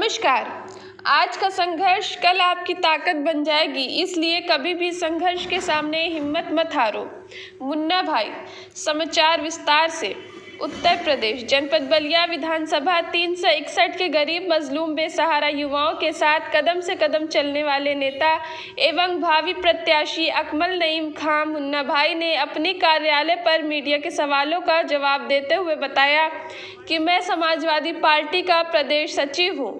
नमस्कार। आज का संघर्ष कल आपकी ताकत बन जाएगी, इसलिए कभी भी संघर्ष के सामने हिम्मत मत हारो। मुन्ना भाई। समाचार विस्तार से। उत्तर प्रदेश जनपद बलिया विधानसभा 361 के गरीब मजलूम बेसहारा युवाओं के साथ कदम से कदम चलने वाले नेता एवं भावी प्रत्याशी अकमल नईम खां मुन्ना भाई ने अपने कार्यालय पर मीडिया के सवालों का जवाब देते हुए बताया कि मैं समाजवादी पार्टी का प्रदेश सचिव हूं,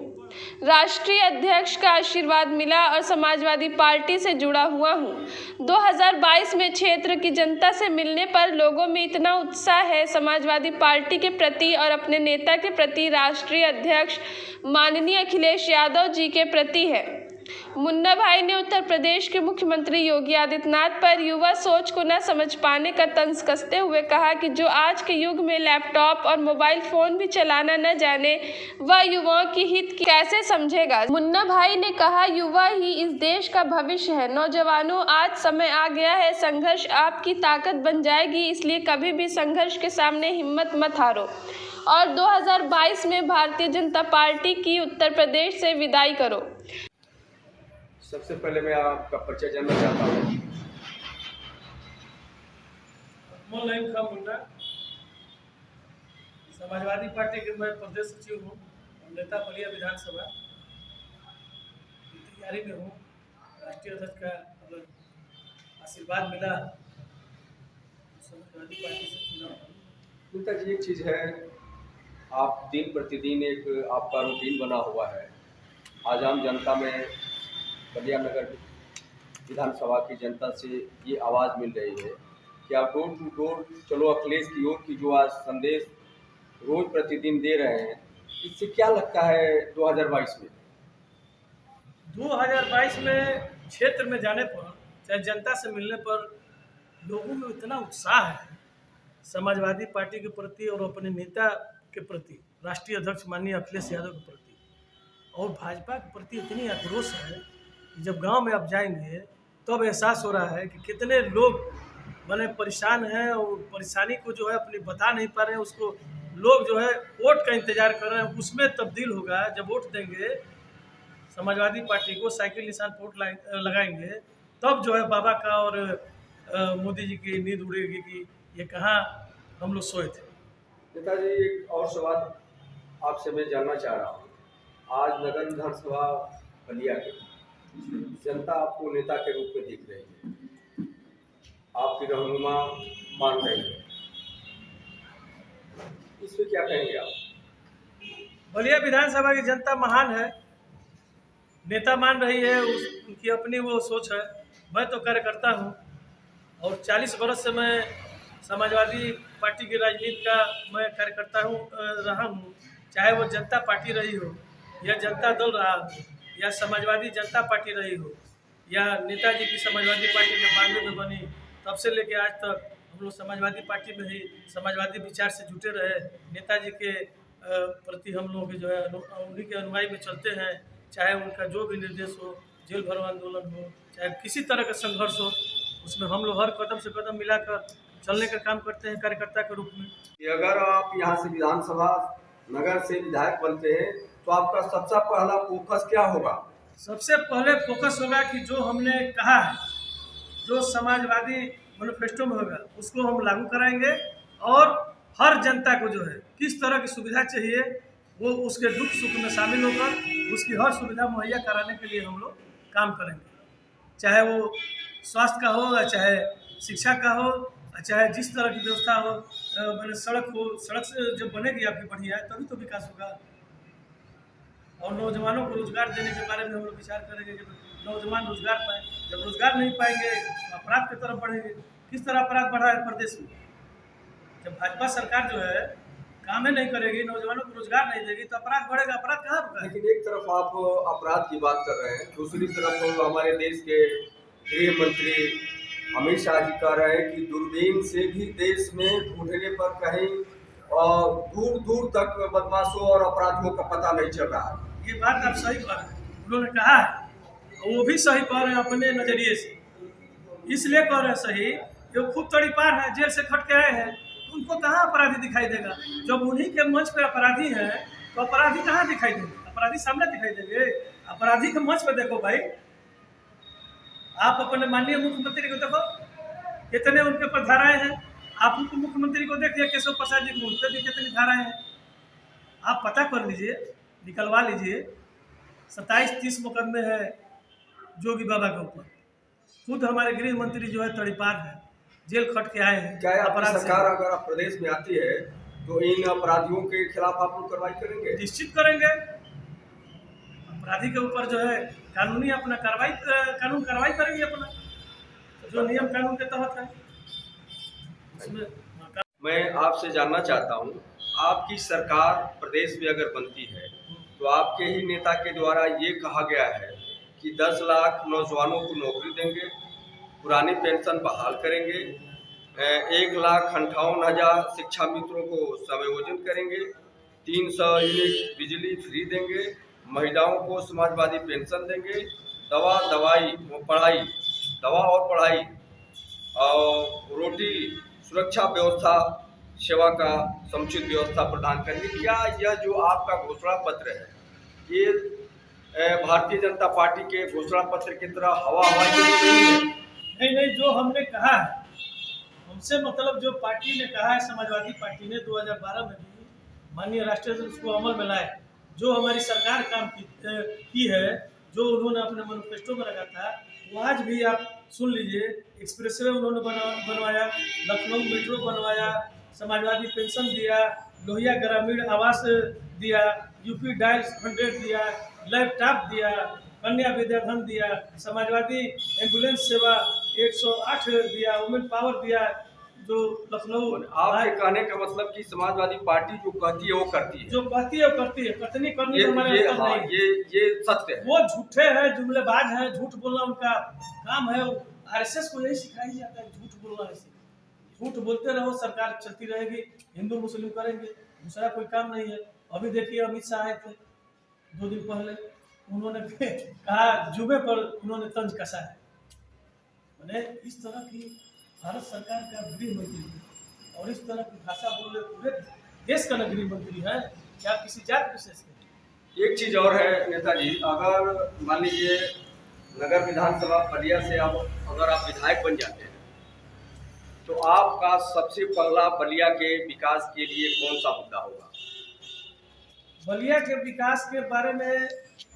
राष्ट्रीय अध्यक्ष का आशीर्वाद मिला और समाजवादी पार्टी से जुड़ा हुआ हूं। 2022 में क्षेत्र की जनता से मिलने पर लोगों में इतना उत्साह है समाजवादी पार्टी के प्रति और अपने नेता के प्रति, राष्ट्रीय अध्यक्ष माननीय अखिलेश यादव जी के प्रति है। मुन्ना भाई ने उत्तर प्रदेश के मुख्यमंत्री योगी आदित्यनाथ पर युवा सोच को न समझ पाने का तंज कसते हुए कहा कि जो आज के युग में लैपटॉप और मोबाइल फोन भी चलाना न जाने, वह युवाओं की हित की कैसे समझेगा। मुन्ना भाई ने कहा, युवा ही इस देश का भविष्य है। नौजवानों, आज समय आ गया है, संघर्ष आपकी ताकत बन जाएगी, इसलिए कभी भी संघर्ष के सामने हिम्मत मत हारो और 2022 में भारतीय जनता पार्टी की उत्तर प्रदेश से विदाई करो। सबसे पहले मैं आपका परिचय जानना चाहता हूँ। अकमल नईम खां मुन्ना, समाजवादी पार्टी के मैं प्रदेश सचिव हूँ और नेता बलिया विधानसभा की तैयारी में हूँ। राष्ट्रीय अध्यक्ष का अगर आशीर्वाद मिला समाजवादी पार्टी से चुना। नेता जी, एक चीज़ है, आप दिन प्रतिदिन एक आपका रूटीन बना हुआ है। आज आम जनता में बलिया नगर विधानसभा की जनता से ये आवाज़ मिल रही है कि आप डोर टू डोर चलो अखिलेश की ओर की जो आज संदेश रोज प्रतिदिन दे रहे हैं, इससे क्या लगता है 2022 में? 2022 में क्षेत्र में जाने पर, चाहे जनता से मिलने पर, लोगों में इतना उत्साह है समाजवादी पार्टी के प्रति और अपने नेता के प्रति, राष्ट्रीय अध्यक्ष माननीय अखिलेश यादव के प्रति, और भाजपा के प्रति इतनी आक्रोश है कि जब गांव में आप जाएंगे तब एहसास हो रहा है कि कितने लोग माने परेशान हैं और परेशानी को जो है अपनी बता नहीं पा रहे हैं। उसको लोग जो है वोट का इंतजार कर रहे हैं, उसमें तब्दील होगा। जब वोट देंगे समाजवादी पार्टी को, साइकिल निशान वोट लगाएंगे, तब जो है बाबा का और मोदी जी की नींद उड़ेगी कि ये कहाँ हम लोग सोए थे। नेताजी, एक और सवाल आपसे मैं जानना चाह रहा हूँ। आज नगर विधानसभा बलिया के जनता आपको नेता के रूप में दिख रही है, आपकी रहनुमा मान रही है, इसमें क्या कहेंगे आप? बलिया विधानसभा की जनता महान है, नेता मान रही है, उनकी अपनी वो सोच है। मैं तो कार्यकर्ता हूँ और 40 वर्ष से मैं समाजवादी पार्टी की राजनीति का मैं कार्यकर्ता रहा हूँ। चाहे वो जनता पार्टी रही हो या जनता दल रहा हो या समाजवादी जनता पार्टी रही हो या नेताजी की समाजवादी पार्टी जब 92 में बनी तब से लेके आज तक हम लोग समाजवादी पार्टी में ही समाजवादी विचार से जुटे रहे। नेताजी के प्रति हम लोग जो है उन्हीं के अनुयायी में चलते हैं। चाहे उनका जो भी निर्देश हो, जेल भरो आंदोलन हो, चाहे किसी तरह का संघर्ष हो, उसमें हम लोग हर कदम से कदम मिलाकर चलने का काम करते हैं कार्यकर्ता के रूप में। अगर आप यहाँ से विधानसभा नगर से विधायक बनते हैं तो आपका सबसे पहला फोकस क्या होगा? सबसे पहले फोकस होगा कि जो हमने कहा है, जो समाजवादी मैनिफेस्टो में होगा, उसको हम लागू कराएंगे और हर जनता को जो है किस तरह की सुविधा चाहिए वो उसके दुख सुख में शामिल होकर उसकी हर सुविधा मुहैया कराने के लिए हम लोग काम करेंगे। चाहे वो स्वास्थ्य का हो, चाहे शिक्षा का हो, चाहे जिस तरह की व्यवस्था हो, मैंने सड़क हो, सड़क से जब बनेगी आपकी बढ़िया है तभी तो विकास होगा। और नौजवानों को रोजगार देने के बारे में हम लोग विचार करेंगे कि नौजवान रोजगार पाएँ। जब रोजगार नहीं पाएंगे तो अपराध की तरफ बढ़ेंगे। किस तरह अपराध बढ़ा है प्रदेश में? जब भाजपा सरकार जो है काम ही नहीं करेगी, नौजवानों को रोजगार नहीं देगी तो अपराध बढ़ेगा। अपराध कहाँ रुका है? लेकिन एक तरफ आप अपराध की बात कर रहे हैं, दूसरी तरफ हमारे देश के गृह मंत्री अमित शाह जी कह रहे हैं कि दूरबीन से भी देश में ढूंढने पर कहीं और दूर दूर तक बदमाशों और अपराधियों का पता नहीं चल रहा है। ये बात आप सही कह रहे हैं, उन्होंने कहा है, वो भी सही कह रहे हैं अपने नजरिए से। इसलिए कह रहे हैं सही, जो खुद तड़ी पार है, जेल से खट के आए हैं, उनको कहाँ अपराधी दिखाई देगा? जब उन्हीं के मंच पे अपराधी हैं तो अपराधी कहाँ दिखाई देंगे? अपराधी सामने दिखाई देंगे? अपराधी के मंच पे देखो भाई। आप अपने माननीय मुख्यमंत्री को देखो, कितने उनके ऊपर धाराएं हैं। आप उप मुख्यमंत्री को देखिए केशव प्रसाद जी को, उन पर भी कितनी धाराएं हैं। आप पता कर लीजिए, निकलवा लीजिए। 27-30 मुकदमे हैं जोगी बाबा के ऊपर। खुद हमारे गृह मंत्री जो है तड़ीपार है, जेल खट के आए हैं क्या है, आपकी अपराध से। सरकार अगर आप प्रदेश में आती है तो इन अपराधियों के खिलाफ आप लोग कार्रवाई करेंगे? निश्चित करेंगे। अपराधी के ऊपर जो है कानूनी अपना कार्रवाई करेंगे अपना, जो नियम कानून के तहत है उसमें। मैं आपसे जानना चाहता हूं, आपकी सरकार प्रदेश में अगर बनती है तो आपके ही नेता के द्वारा ये कहा गया है कि 10 लाख नौजवानों को नौकरी देंगे, पुरानी पेंशन बहाल करेंगे, 1,58,000 शिक्षा मित्रों को समायोजन करेंगे, 300 यूनिट बिजली फ्री देंगे, महिलाओं को समाजवादी पेंशन देंगे, दवा और पढ़ाई और रोटी सुरक्षा व्यवस्था सेवा का समुचित व्यवस्था प्रदान करेंगे। क्या यह जो आपका घोषणा पत्र है ये भारतीय जनता पार्टी के घोषणा पत्र की तरह हवाई तो नहीं है? नहीं, जो हमने कहा है, हमसे मतलब जो पार्टी ने कहा है, समाजवादी पार्टी ने 2012 में भी माननीय राष्ट्रीय अध्यक्ष उसको अमल में लाए। जो हमारी सरकार काम की है, जो उन्होंने अपने मैनिफेस्टो में रखा था, वो आज भी आप सुन लीजिए। एक्सप्रेसवे उन्होंने बनवाया, लखनऊ मेट्रो बनवाया, समाजवादी पेंशन दिया, लोहिया ग्रामीण आवास दिया, यूपी डायल 100 दिया, लैपटॉप दिया, कन्या विद्याधन दिया, समाजवादी एम्बुलेंस सेवा 108 दिया, वुमेन पावर दिया। जो लखनऊ आपके कहने का मतलब कि समाजवादी पार्टी जो कहती है वो करती है, जो कहती है वो करती है, कथनी करनी तो हमारे अंदर हाँ, नहीं। ये सत्य है। वो झूठे हैं, जुमलेबाज हैं, झूठ बोलना उनका काम है। आरएसएस को यही सिखाया जाता है, झूठ बोलना। ऐसे झूठ बोलते रहो, सरकार चलती रहेगी, हिंदू मुस्लिम करेंगे, दूसरा कोई काम नहीं है। अभी देखिए अमित शाह आए थे 2 दिन पहले, उन्होंने कहा जुबे पर उन्होंने तंज कसा है। मैंने इस तरह की भारत सरकार का गृह मंत्री और इस तरह की भाषा बोले पूरे देश का गृह मंत्री है, क्या किसी जात विशेष के? एक चीज और है नेताजी, अगर मान लीजिए नगर विधानसभा बलिया से अगर आप विधायक बन जाते हैं तो आपका सबसे पहला बलिया के विकास के लिए कौन सा मुद्दा होगा? बलिया के विकास के बारे में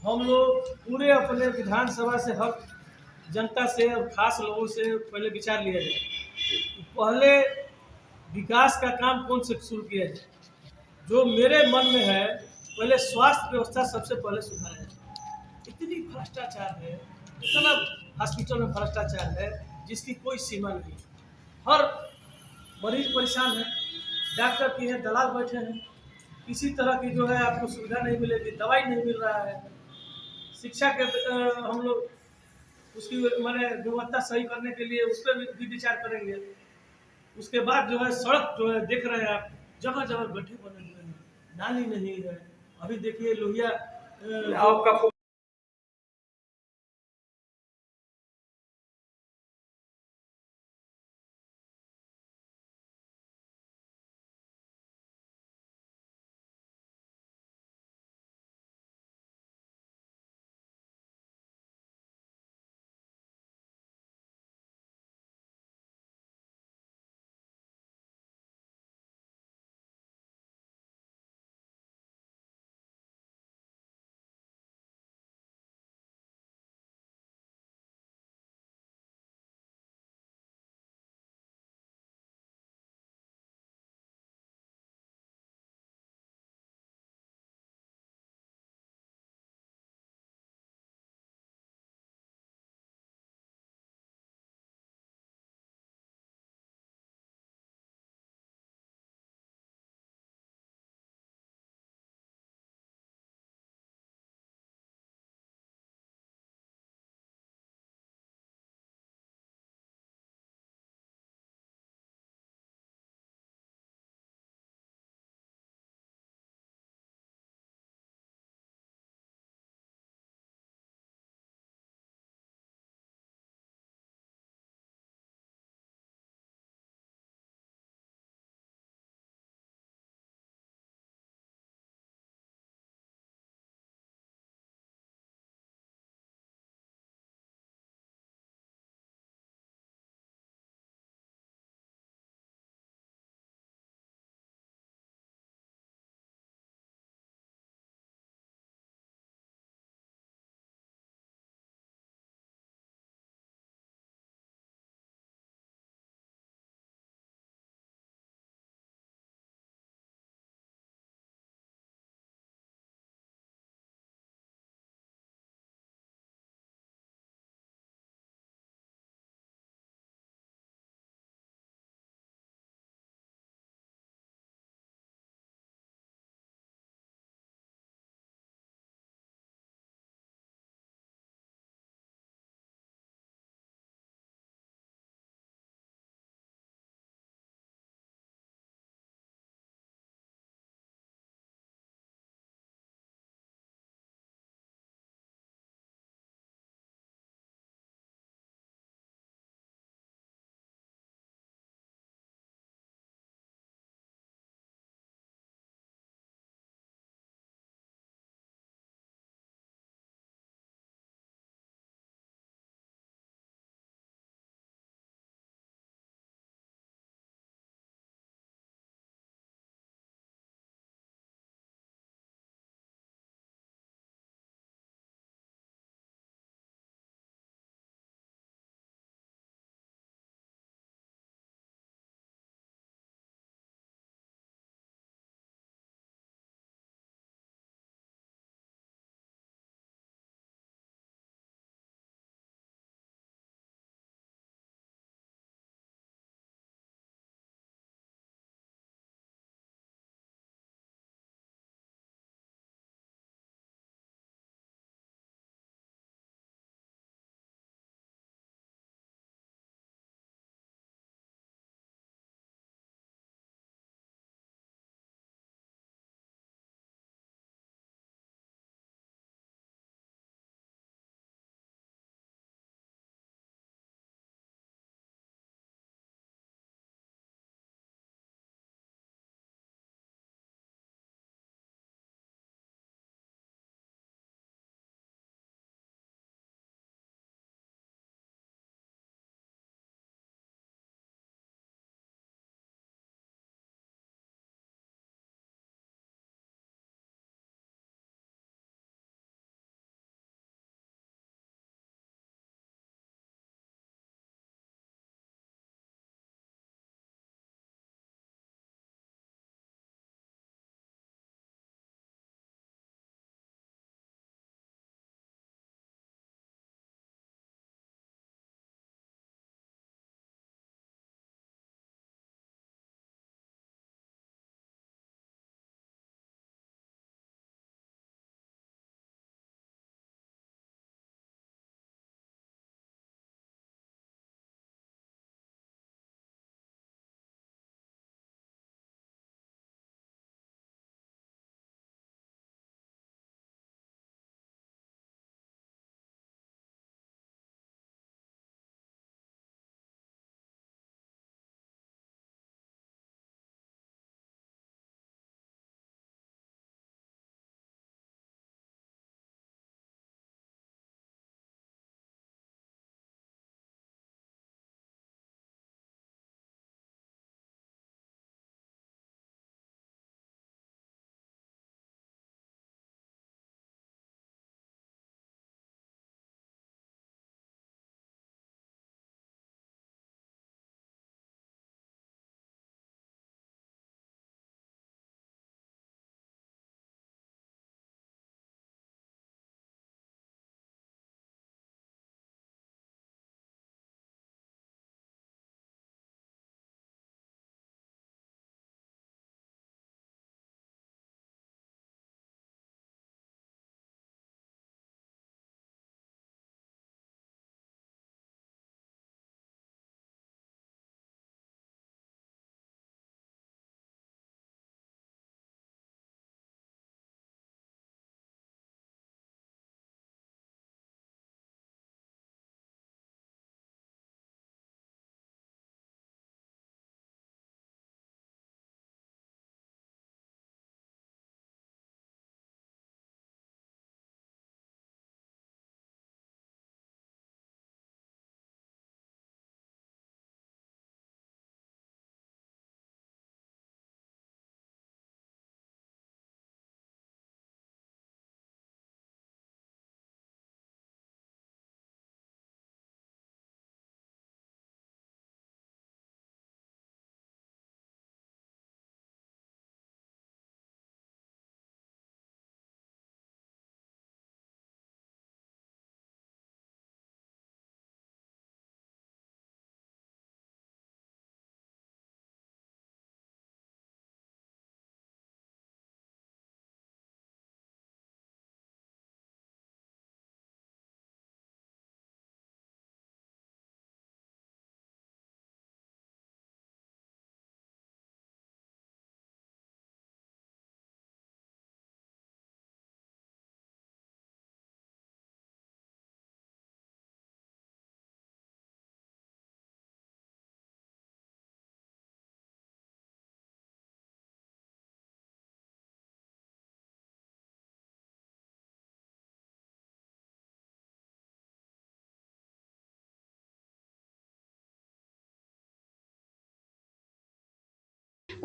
हम लोग पूरे अपने विधानसभा से हक जनता से और खास लोगों से पहले विचार लिया जाए। पहले विकास का काम कौन से शुरू किया जाए। जो मेरे मन में है, पहले स्वास्थ्य व्यवस्था सबसे पहले सुधारा जाए। इतनी भ्रष्टाचार है, इतना हॉस्पिटल में भ्रष्टाचार है जिसकी कोई सीमा नहीं। हर मरीज परेशान है, डॉक्टर की है दलाल बैठे हैं, किसी तरह की जो है आपको सुविधा नहीं मिलेगी, दवाई नहीं मिल रहा है। शिक्षा के हम लोग उसकी माने गुणवत्ता सही करने के लिए उस पर भी विचार करेंगे। उसके बाद जो है सड़क जो है देख रहे हैं आप, जगह जगह गड्ढे बने हुए हैं, नाली नहीं है। अभी देखिए लोहिया आपका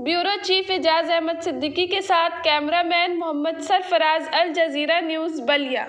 ब्यूरो चीफ एजाज अहमद सिद्दीकी के साथ कैमरामैन मोहम्मद सरफराज, अल जजीरा न्यूज़, बलिया।